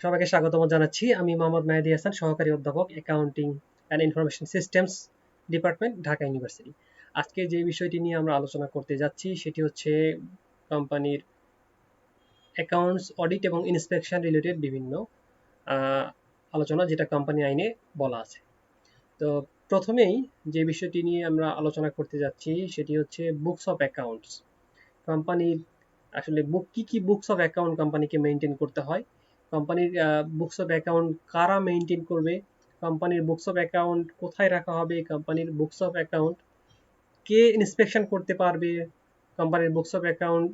সবাইকে স্বাগতম জানাচ্ছি। আমি মোহাম্মদ মেহেদী হাসান, সহকারী অধ্যাপক, accounting and information systems department, Dhaka university. আজকে যে বিষয়টি নিয়ে আমরা আলোচনা করতে যাচ্ছি সেটি হচ্ছে কোম্পানির অ্যাকাউন্টস, অডিট এবং ইন্সপেকশন রিলেটেড বিভিন্ন আহ, আলোচনা, যেটা কোম্পানি আইনে বলা আছে। তো প্রথমেই যে বিষয়টি নিয়ে আমরা আলোচনা করতে যাচ্ছি সেটি হচ্ছে বুকস অফ অ্যাকাউন্টস। কোম্পানির আসলে কি কি বুকস অফ অ্যাকাউন্ট কোম্পানিকে মেনটেন করতে হয়, কোম্পানির বুকস অফ অ্যাকাউন্ট কারা মেনটেন করবে, কোম্পানির বুকস অফ অ্যাকাউন্ট কোথায় রাখা হবে, কোম্পানির books of account K inspection করতে পারবে, কোম্পানির বুকস অফ অ্যাকাউন্ট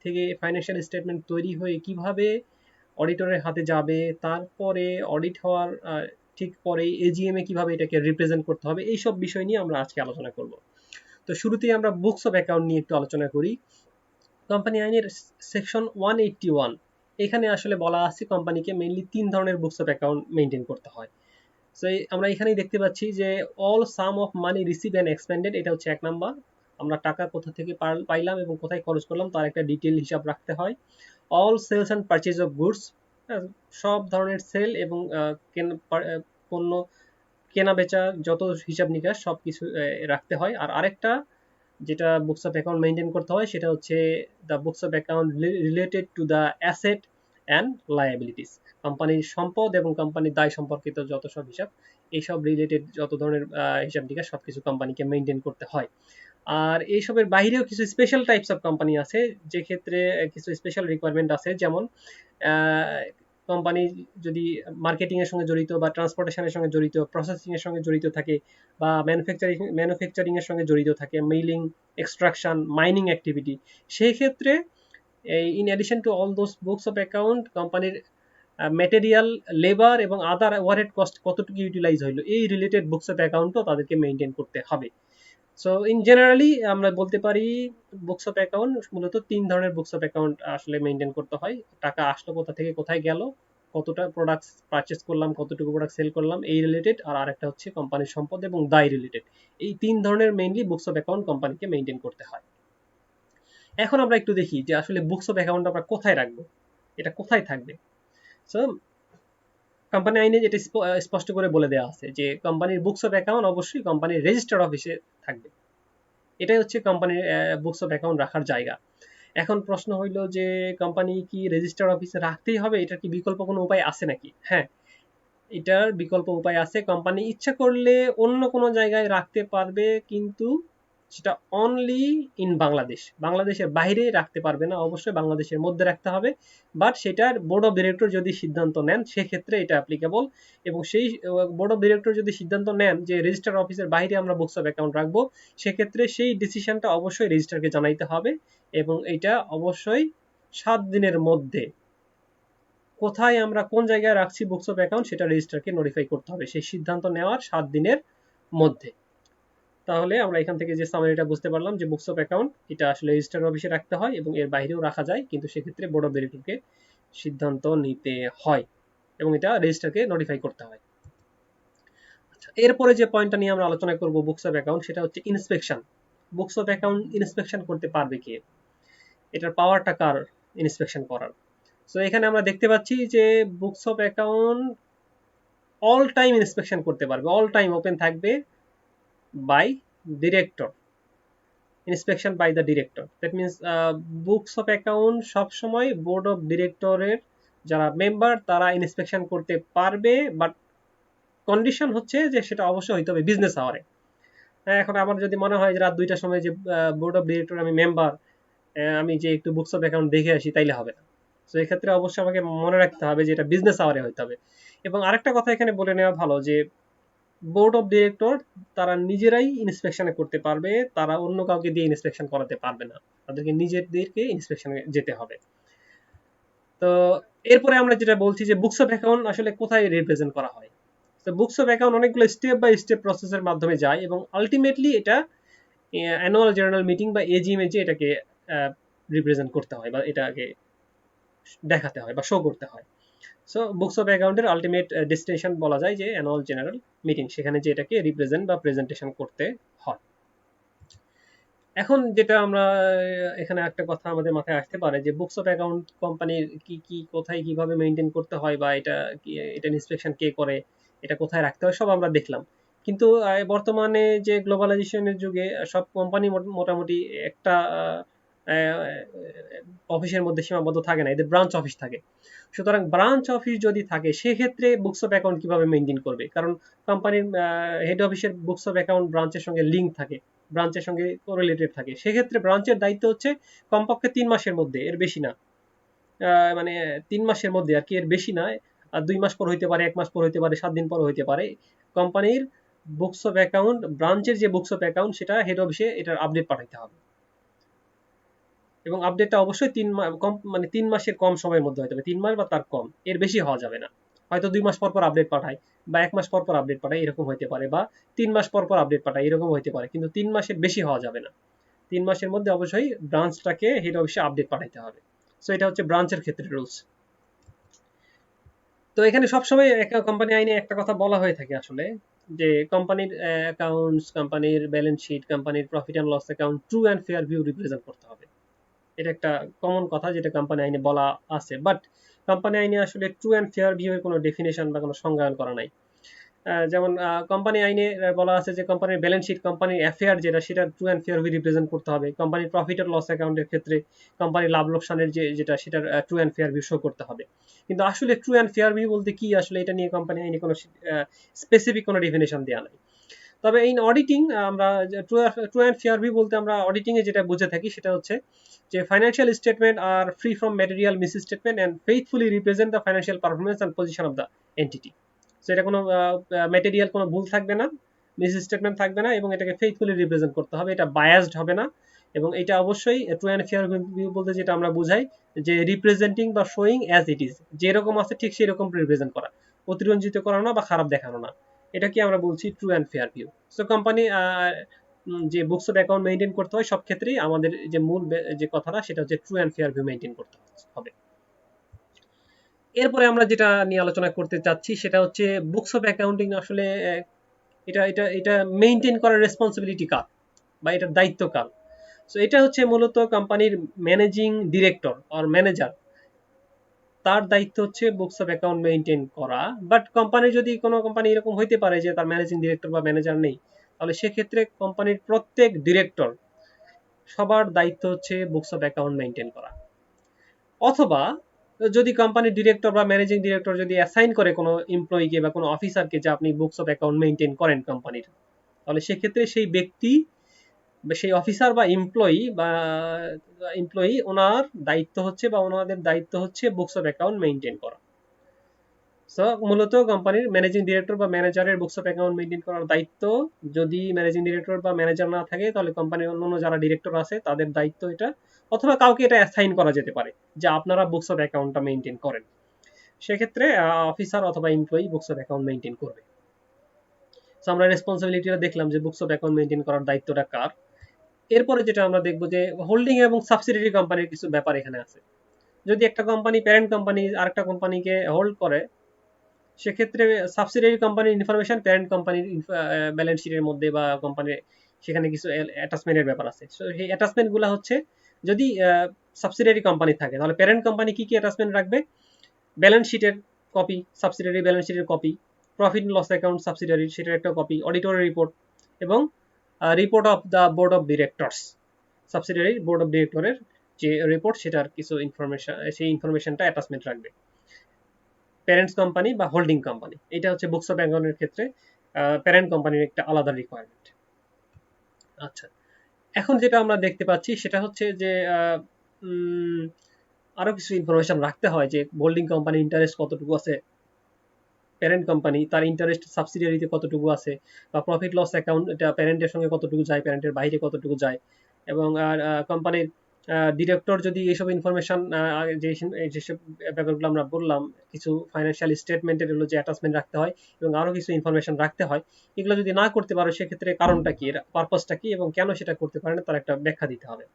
থেকে ফাইন্যান্সিয়াল স্টেটমেন্ট তৈরি হয়ে কিভাবে অডিটরের হাতে যাবে, তারপরে অডিট হওয়ার ঠিক পরে এজিএম এ কিভাবে এটাকে রিপ্রেজেন্ট করতে হবে, এইসব বিষয় নিয়ে আমরা আজকে আলোচনা করব। তো শুরুতেই আমরা বুকস অফ অ্যাকাউন্ট নিয়ে একটু আলোচনা করি। কোম্পানি আইনের সেকশন 181 এখানে আসলে বলা আছে কোম্পানিকে মেইনলি 3 ধরনের বুকস অফ অ্যাকাউন্ট মেনটেন করতে হয়। সো আমরা এখানেই দেখতে পাচ্ছি যে all some of money receive and expended, এটা হচ্ছে 1 নাম্বার। আমরা টাকা কোথা থেকে পাইলাম এবং কোথায় খরচ করলাম তার একটা ডিটেইল হিসাব রাখতে হয়। All sales and purchase of goods, সব ধরনের সেল এবং পণ্য কেনা বেচা যত হিসাব নিকাশ সবকিছু রাখতে হয়। আর আরেকটা যেটা বুকস অফ অ্যাকাউন্ট মেনটেন করতে হয় সেটা হচ্ছে the books of account related to the asset and liabilities, কোম্পানির সম্পদ এবং কোম্পানির দায় সম্পর্কিত যত সব হিসাব, এইসব রিলেটেড যত ধরনের হিসাব নিকাশ সবকিছু কোম্পানিকে মেনটেন করতে হয়। আর এইসবের বাইরেও কিছু স্পেশাল টাইপস অফ কোম্পানি আছে, যে ক্ষেত্রে কিছু স্পেশাল রিকোয়ারমেন্ট আছে, যেমন কোম্পানি যদি মার্কেটিং এর সঙ্গে জড়িত বা ট্রান্সপোর্টেশনের সঙ্গে জড়িত, প্রসেসিং এর সঙ্গে জড়িত থাকে, বা ম্যানুফ্যাকচারিং এর সঙ্গে জড়িত থাকে, মেইলিং, এক্সট্রাকশন, মাইনিং অ্যাক্টিভিটি, সেই ক্ষেত্রে in addition to all those books of account কোম্পানির ম্যাটেরিয়াল, লেবার এবং আদার ওভারহেড কস্ট কতটুকু ইউটিলাইজ হইলো, এই রিলেটেড বুকস অফ অ্যাকাউন্টও তাদেরকে মেনটেন করতে হবে। সো ইন জেনারেলি আমরা বলতে পারি বুকস অফ অ্যাকাউন্ট মূলত 3 ধরনের বুকস অফ অ্যাকাউন্ট আসলে মেনটেন করতে হয়। টাকা আসলো কোথা থেকে কোথায় গেল, কতটা প্রোডাক্ট পারচেস করলাম, কতটুকু প্রোডাক্ট সেল করলাম, এই রিলেটেড। আর আরেকটা হচ্ছে কোম্পানির সম্পদ এবং দায় রিলেটেড। এই 3 ধরনের মেইনলি বুকস অফ অ্যাকাউন্ট কোম্পানিকে মেনটেন করতে হয়। এখন আমরা একটু দেখি যে আসলে বুকস অফ অ্যাকাউন্ট আমরা কোথায় রাখবো, এটা কোথায় থাকবে। সো কোম্পানি আইনে যেটা স্পষ্ট করে বলে দেওয়া আছে যে কোম্পানির বুকস অফ অ্যাকাউন্ট অবশ্যই কোম্পানির রেজিস্টার্ড অফিসে থাকবে। এটাই হচ্ছে কোম্পানির বুকস অফ অ্যাকাউন্ট রাখার জায়গা। এখন প্রশ্ন হইল যে কোম্পানি কি রেজিস্টার্ড অফিসে রাখতেই হবে, এটার কি বিকল্প কোনো উপায় আছে নাকি? হ্যাঁ, এটার বিকল্প উপায় আছে। কোম্পানি ইচ্ছা করলে অন্য কোনো জায়গায় রাখতে পারবে, কিন্তু সেটা অনলি ইন বাংলাদেশ, বাংলাদেশের বাইরে রাখতে পারবে না, অবশ্যই বাংলাদেশের মধ্যে রাখতে হবে। বাট সেটার বোর্ড অফ ডিরেক্টর যদি সিদ্ধান্ত নেন সেক্ষেত্রে এটা অ্যাপ্লিকেবল। এবং সেই বোর্ড অফ ডিরেক্টর যদি সিদ্ধান্ত নেন যে রেজিস্টার অফিসের বাইরে আমরা বুকস অফ অ্যাকাউন্ট রাখবো, সেক্ষেত্রে সেই ডিসিশনটা অবশ্যই রেজিস্টারকে জানাইতে হবে। এবং এটা অবশ্যই 7 দিনের মধ্যে কোথায় আমরা কোন জায়গায় রাখছি বুকস অফ অ্যাকাউন্ট সেটা রেজিস্ট্রারকে নোটিফাই করতে হবে সেই সিদ্ধান্ত নেওয়ার 7 দিনের মধ্যে। তাহলে আমরা এখান থেকে যে সামারিটা বুঝতে পারলাম যে বুকস অফ অ্যাকাউন্ট এটা আসলে রেজিস্টার অফিসে রাখতে হয় এবং এর বাইরেও রাখা যায়, কিন্তু সেক্ষেত্রে বোর্ড অফ ডিরেক্টরকে সিদ্ধান্ত নিতে হয় এবং এটা রেজিস্ট্রারকে নোটিফাই করতে হয়। আচ্ছা, এরপরে যে পয়েন্টটা নিয়ে আমরা আলোচনা করব বুকস অফ অ্যাকাউন্ট, সেটা হচ্ছে inspection. Books of account inspection করতে পারবে কে, এটার পাওয়ারটা কার ইন্সপেকশন করার? সো এখানে আমরা দেখতে পাচ্ছি যে books of account all time inspection করতে পারবে, অল টাইম ওপেন থাকবে by director, inspection by the director. That means books of account সবসময় বোর্ড অফ ডিরেক্টরের যারা মেম্বার তারা ইন্সপেকশন করতে পারবে, বাট কন্ডিশন হচ্ছে যে সেটা অবশ্যই হইতে হবে বিজনেস আওয়ারে। এখন আমার যদি মনে হয় যে রাত 2টার সময় যে বোর্ড অফ ডিরেক্টর আমি মেম্বার, আমি যে একটু বুকস অফ অ্যাকাউন্ট দেখে আসি, তাইলে হবে না। তো এক্ষেত্রে অবশ্যই আমাকে মনে রাখতে হবে যে এটা বিজনেস আওয়ারে হইতে হবে। এবং আরেকটা কথা এখানে বলে নেওয়া ভালো যে বোর্ড অফ ডিরেক্টর তারা নিজেরাই ইন্সপেকশনে করতে পারবে, তারা অন্য কাউকে দিয়ে ইন্সপেকশন করাতে পারবে না, তাদেরকে নিজেদেরকে ইন্সপেকশনে যেতে হবে। তো এরপরে আমরা যেটা বলছি যে বুকস অফ অ্যাকাউন্ট আসলে কোথায় রিপ্রেজেন্ট করা হয়। তো বুকস অফ অ্যাকাউন্ট অনেকগুলো স্টেপ বাই স্টেপ প্রসেসের মাধ্যমে যায় এবং আলটিমেটলি এটা অ্যানুয়াল জেনারেল মিটিং বা এজিএম এ যে এটাকে রিপ্রেজেন্ট করতে হয় বা এটাকে দেখাতে হয় বা শো করতে হয়। সো বুকস অফ অ্যাকাউন্টের আলটিমেট ডেস্টিনেশন বলা যায় যে অ্যানুয়াল জেনারেল মিটিং, সেখানে যে এটাকে রিপ্রেজেন্ট বা প্রেজেন্টেশন করতে হয়। এখন যেটা আমরা এখানে একটা কথা আমাদের মাথায় আসতে পারে যে বুকস অফ অ্যাকাউন্ট কোম্পানির কি কি কোথায় কিভাবে মেনটেন করতে হয় বা এটা ইন্সপেকশন কে করে, এটা কোথায় রাখতে হয় সব আমরা দেখলাম। কিন্তু বর্তমানে যে গ্লোবালাইজেশনের যুগে সব কোম্পানি মোটামুটি একটা অফিসের মধ্যে সীমাবদ্ধ থাকে না, এদের ব্রাঞ্চ অফিস থাকে। সুতরাং ব্রাঞ্চ অফিস যদি থাকে সেক্ষেত্রে বুকস অফ অ্যাকাউন্ট কিভাবে মেনটেন করবে, কারণ কোম্পানির হেড অফিসের বুকস অফ অ্যাকাউন্ট ব্রাঞ্চের সঙ্গে লিঙ্ক থাকে, ব্রাঞ্চের সঙ্গে কোরিলেটেড থাকে। সেক্ষেত্রে ব্রাঞ্চের দায়িত্ব হচ্ছে কমপক্ষে 3 মাসের মধ্যে, এর বেশি না, মানে 3 মাসের মধ্যে আর কি, এর বেশি না। আর 2 মাস পর হইতে পারে, 1 মাস পর হইতে পারে, 7 দিন পর হইতে পারে, কোম্পানির বুকস অফ অ্যাকাউন্ট ব্রাঞ্চের যে বুকস অফ অ্যাকাউন্ট সেটা হেড অফিসে এটার আপডেট পাঠাইতে হবে। এবং আপডেটটা অবশ্যই 3 মাস কম, মানে 3 মাসের কম সময়ের মধ্যে হতে হবে, 3 মাস বা তার কম, এর বেশি হওয়া যাবে না। হয়তো 2 মাস পর পর আপডেট পাঠায় বা 1 মাস পর পর আপডেট পাঠায় এরকম হইতে পারে, বা 3 মাস পর পর আপডেট পাঠায় এরকম হইতে পারে, কিন্তু 3 মাসের বেশি হওয়া যাবে না। 3 মাসের মধ্যে অবশ্যই ব্রাঞ্চটাকে হেড অফিসে আপডেট পাঠাইতে হবে। সো এটা হচ্ছে ব্রাঞ্চের ক্ষেত্রে রুলস। তো এখানে সবসময় কোম্পানি আইনে একটা কথা বলা হয়ে থাকে আসলে, যে কোম্পানির অ্যাকাউন্টস, কোম্পানির ব্যালেন্স শিট, কোম্পানির profit and loss account true and fair view represent করতে হবে। এটা একটা কমন কথা যেটা কোম্পানি আইনে বলা আছে, বাট কোম্পানি আইনে আসলে ট্রু অ্যান্ড ফেয়ার ভিউ এর কোনো ডেফিনেশন বা কোনো সংজ্ঞায়ন করা নাই। যেমন কোম্পানি আইনে বলা আছে যে কোম্পানির ব্যালেন্স শিট, কোম্পানির অ্যাফেয়ার যেটা, সেটা true and fair view represent করতে হবে। কোম্পানির প্রফিট আর লস অ্যাকাউন্টের ক্ষেত্রে কোম্পানির লাভ লোকসানের যেটা সেটার true and fair view show করতে হবে। কিন্তু আসলে ট্রু অ্যান্ড ফেয়ার ভিউ বলতে কি, আসলে এটা নিয়ে কোম্পানি আইনে কোনো স্পেসিফিক কোনো ডেফিনেশন দেওয়া নাই। তবে ইন অডিটিং আমরা ট্রু অ্যান্ড ফেয়ার ভিউ বলতে আমরা অডিটিং এ যেটা বুঝে থাকি সেটা হচ্ছে যে financial statement are free from material misstatement and faithfully represent the financial performance and position of the entity. So এটা কোনো ম্যাটেরিয়াল কোনো ভুল থাকবে না, মিসস্টেটমেন্ট থাকবে না, এবং এটাকে ফেইথফুলি রিপ্রেজেন্ট করতে হবে, এটা বায়াসড হবে না। এবং এটা অবশ্যই ট্রু অ্যান্ড ফেয়ার ভিউ বলতে যেটা আমরা বুঝাই যে রিপ্রেজেন্টিং বা শোয়িং অ্যাজ ইট ইজ, যেরকম আছে ঠিক সেরকম রিপ্রেজেন্ট করা, অতিরঞ্জিত করা না বা খারাপ দেখানো না, এটাকে আমরা বলছি true and fair view. So company যে বুকস অফ অ্যাকাউন্ট মেনটেন করতে হয় সব ক্ষেত্রেই আমাদের যে মূল যে কথাটা সেটা হচ্ছে true and fair view maintain করতে হবে। এরপরে আমরা যেটা নিয়ে আলোচনা করতে চাচ্ছি সেটা হচ্ছে বুকস অফ অ্যাকাউন্টিং আসলে এটা এটা এটা মেনটেন করার রেসপন্সিবিলিটি কার বা এটার দায়িত্ব কার। সো এটা হচ্ছে মূলত কোম্পানির ম্যানেজিং ডিরেক্টর আর ম্যানেজার, তার দায়িত্ব হচ্ছে বুকস অফ অ্যাকাউন্ট মেনটেন করা। বাট কোম্পানি যদি কোনো কোম্পানি এরকম হইতে পারে যে তার ম্যানেজিং ডিরেক্টর বা ম্যানেজার নেই, তাহলে সেক্ষেত্রে কোম্পানির প্রত্যেক ডিরেক্টর সবার দায়িত্ব হচ্ছে বুকস অফ অ্যাকাউন্ট মেনটেন করা। অথবা যদি কোম্পানির ডিরেক্টর বা ম্যানেজিং ডিরেক্টর যদি অ্যাসাইন করে কোনো এমপ্লয়িকে বা কোনো অফিসারকে যে আপনি বুকস অফ অ্যাকাউন্ট মেনটেন করেন কোম্পানির, তাহলে সেক্ষেত্রে সেই ব্যক্তি বা সেই অফিসার বা এমপ্লয়ি ওনার দায়িত্ব হচ্ছে বা ওনাদের দায়িত্ব হচ্ছে বুকস অফ অ্যাকাউন্ট মেনটেন করা। সো মূলত কোম্পানির ম্যানেজিং ডিরেক্টর বা ম্যানেজারের বুকস অফ অ্যাকাউন্ট মেনটেন করার দায়িত্ব, যদি ম্যানেজিং ডিরেক্টর বা ম্যানেজার না থাকে তাহলে কোম্পানির অন্যান্য যারা ডিরেক্টর আছে তাদের দায়িত্ব এটা, অথবা কাউকে এটা অ্যাসাইন করা যেতে পারে যে আপনারা বুকস অফ অ্যাকাউন্টটা মেনটেন করেন। সেক্ষেত্রে অফিসার অথবা employee books of account maintain করবে। সো আমরা রেসপন্সিবিলিটিটা দেখলাম যে বুকস অফ অ্যাকাউন্ট মেনটেন করার দায়িত্বটা কার। এরপরে যেটা আমরা দেখবো যে হোল্ডিং এবং সাবসিডিয়ারি কোম্পানির কিছু ব্যাপার এখানে আছে। যদি একটা কোম্পানি প্যারেন্ট কোম্পানি আরেকটা কোম্পানিকে হোল্ড করে, সেক্ষেত্রে সাবসিডিয়ারি কোম্পানির ইনফরমেশন প্যারেন্ট কোম্পানির ব্যালেন্স শিটের মধ্যে বা কোম্পানির সেখানে কিছু অ্যাটাচমেন্টের ব্যাপার আছে। সো সেই অ্যাটাচমেন্ট গুলো হচ্ছে, যদি সাবসিডিয়ারি কোম্পানি থাকে তাহলে প্যারেন্ট কোম্পানি কি কি অ্যাটাচমেন্ট রাখবে, ব্যালেন্স শিটের কপি, সাবসিডিয়ারি ব্যালেন্স শিটের copy, profit loss account subsidiary সেটার একটা কপি, অডিটরের রিপোর্ট, এবং report of the board of directors, subsidiary board of ডিরেক্টরের যে রিপোর্ট সেটার কিছু ইনফরমেশন, সেই ইনফরমেশনটা অ্যাটাচমেন্ট রাখবে প্যারেন্টস কোম্পানি বা হোল্ডিং কোম্পানি। এটা হচ্ছে বুকস অফ অ্যাকাউন্টের ক্ষেত্রে প্যারেন্ট কোম্পানির একটা আলাদা রিকোয়ারমেন্ট। আচ্ছা, এখন যেটা আমরা দেখতে পাচ্ছি সেটা হচ্ছে যে আরো কিছু ইনফরমেশন রাখতে হয় যে হোল্ডিং কোম্পানির ইন্টারেস্ট কতটুকু আছে, প্যারেন্ট কোম্পানি তার ইন্টারেস্ট সাবসিডিয়ারিতে কতটুকু আছে, বা প্রফিট লস অ্যাকাউন্ট এটা প্যারেন্টের সঙ্গে কতটুকু যায়, প্যারেন্টের বাইরে কতটুকু যায়, এবং কোম্পানির ডিরেক্টর যদি এইসব ইনফরমেশন যেসব ব্যাপারগুলো আমরা বললাম, কিছু ফাইন্যান্সিয়াল স্টেটমেন্টের হলো যে অ্যাটাচমেন্ট রাখতে হয় এবং আরো কিছু ইনফরমেশন রাখতে হয়, এগুলো যদি না করতে পারো সেক্ষেত্রে কারণটা কি, এর পারপাসটা কি, এবং কেন সেটা করতে পারে না তার একটা ব্যাখ্যা দিতে হবে।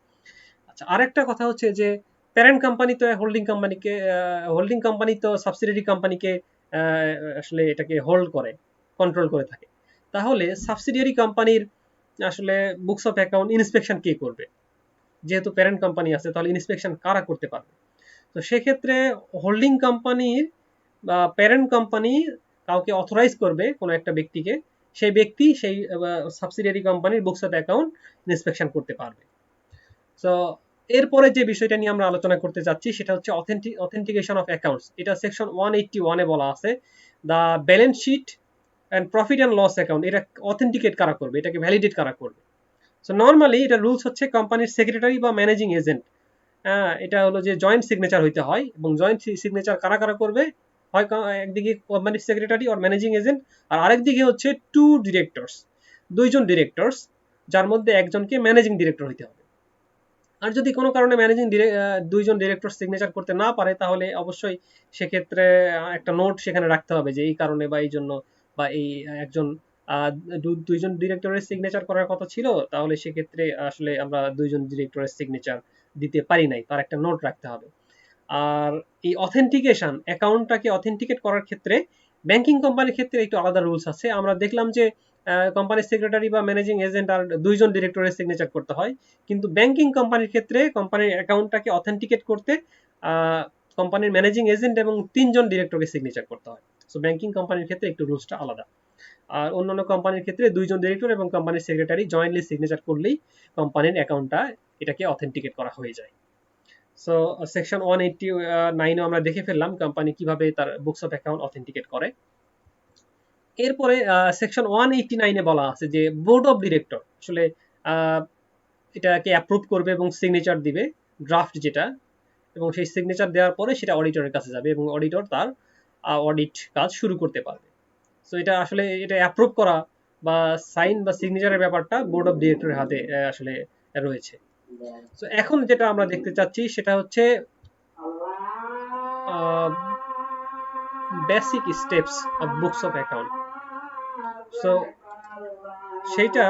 আচ্ছা, আরেকটা কথা হচ্ছে যে প্যারেন্ট কোম্পানি তো হোল্ডিং কোম্পানি তো সাবসিডিয়ারি কোম্পানিকে আসলে এটাকে হোল্ড করে, কন্ট্রোল করে থাকে। তাহলে সাবসিডিয়ারি কোম্পানির আসলে বুকস অফ অ্যাকাউন্ট ইন্সপেকশন কে করবে? যেহেতু প্যারেন্ট কোম্পানি আছে, তাহলে ইন্সপেকশন কারা করতে পারবে? তো সেক্ষেত্রে হোল্ডিং কোম্পানির বা প্যারেন্ট কোম্পানি কাউকে অথরাইজ করবে কোনো একটা ব্যক্তিকে, সেই ব্যক্তি সেই সাবসিডিয়ারি কোম্পানির বুকস অফ অ্যাকাউন্ট ইন্সপেকশন করতে পারবে। সো এরপরে যে বিষয়টা নিয়ে আমরা আলোচনা করতে যাচ্ছি সেটা হচ্ছে অথেন্টিকেশন অফ অ্যাকাউন্টস। এটা সেকশন 181-এ বলা আছে, the balance sheet and profit and loss account, এটা অথেন্টিকেট কারা করবে, এটাকে ভ্যালিডেট কারা করবে? সো নর্মালি এটা রুলস হচ্ছে কোম্পানির সেক্রেটারি বা ম্যানেজিং এজেন্ট। এটা হলো যে জয়েন্ট সিগনেচার হইতে হয়, এবং জয়েন্ট সিগনেচার কারা কারা করবে? হয় একদিকে কোম্পানির সেক্রেটারি অর ম্যানেজিং এজেন্ট, আর আরেকদিকে হচ্ছে টু ডিরেক্টরস, দুইজন ডিরেক্টরস, যার মধ্যে একজনকে ম্যানেজিং ডিরেক্টর হইতে হবে। আর যদি কোনো কারণে দুইজন ডিরেক্টর সিগনেচার করতে না পারে, তাহলে অবশ্যই সেক্ষেত্রে একটা নোট সেখানে রাখতে হবে যে এই কারণে বা এই জন্য, বা এই একজন দুইজন ডিরেক্টরের সিগনেচার করার কথা ছিল, তাহলে সেক্ষেত্রে আসলে আমরা দুইজন ডিরেক্টরের সিগনেচার দিতে পারি নাই, তার একটা নোট রাখতে হবে। আর এই অথেন্টিকেশন অ্যাকাউন্টটাকে অথেন্টিকেট করার ক্ষেত্রে ব্যাংকিং কোম্পানির ক্ষেত্রে একটু আলাদা রুলস আছে। আমরা দেখলাম যে কোম্পানির সেক্রেটারি বা ম্যানেজিং এজেন্ট আর দুইজন ডিরেক্টরের সিগনেচার করতে হয়, কিন্তু ব্যাংকিং কোম্পানির ক্ষেত্রে কোম্পানির অ্যাকাউন্টটাকে অথেন্টিকেট করতে কোম্পানির ম্যানেজিং এজেন্ট এবং তিনজন ডিরেক্টরকে সিগনেচার করতে হয়। সো ব্যাংকিং কোম্পানির ক্ষেত্রে একটু রুলসটা আলাদা। আর অন্যান্য কোম্পানির ক্ষেত্রে দুইজন ডিরেক্টর এবং কোম্পানির সেক্রেটারি জয়েন্টলি সিগনেচার করলেই কোম্পানির অ্যাকাউন্টটা এটাকে অথেন্টিকেট করা হয়ে যায়। সো সেকশন 189 আমরা দেখে ফেললাম কোম্পানি কিভাবে তার বুকস অফ অ্যাকাউন্ট অথেন্টিকেট করে। এরপরে সেকশন 189-এ বলা আছে যে বোর্ড অফ ডিরেক্টর আসলে এটাকে অ্যাপ্রুভ করবে এবং সিগনেচার দিবে, ড্রাফট যেটা, এবং সেই সিগনেচার দেওয়ার পরে সেটা অডিটরের কাছে যাবে এবং অডিটর তার অডিট কাজ শুরু করতে পারবে। সো এটা আসলে এটা অ্যাপ্রুভ করা বা সাইন বা সিগনেচারের ব্যাপারটা বোর্ড অফ ডিরেক্টরের হাতে আসলে রয়েছে। সো এখন যেটা আমরা দেখতে চাচ্ছি সেটা হচ্ছে basic steps of books of account. So সেইটা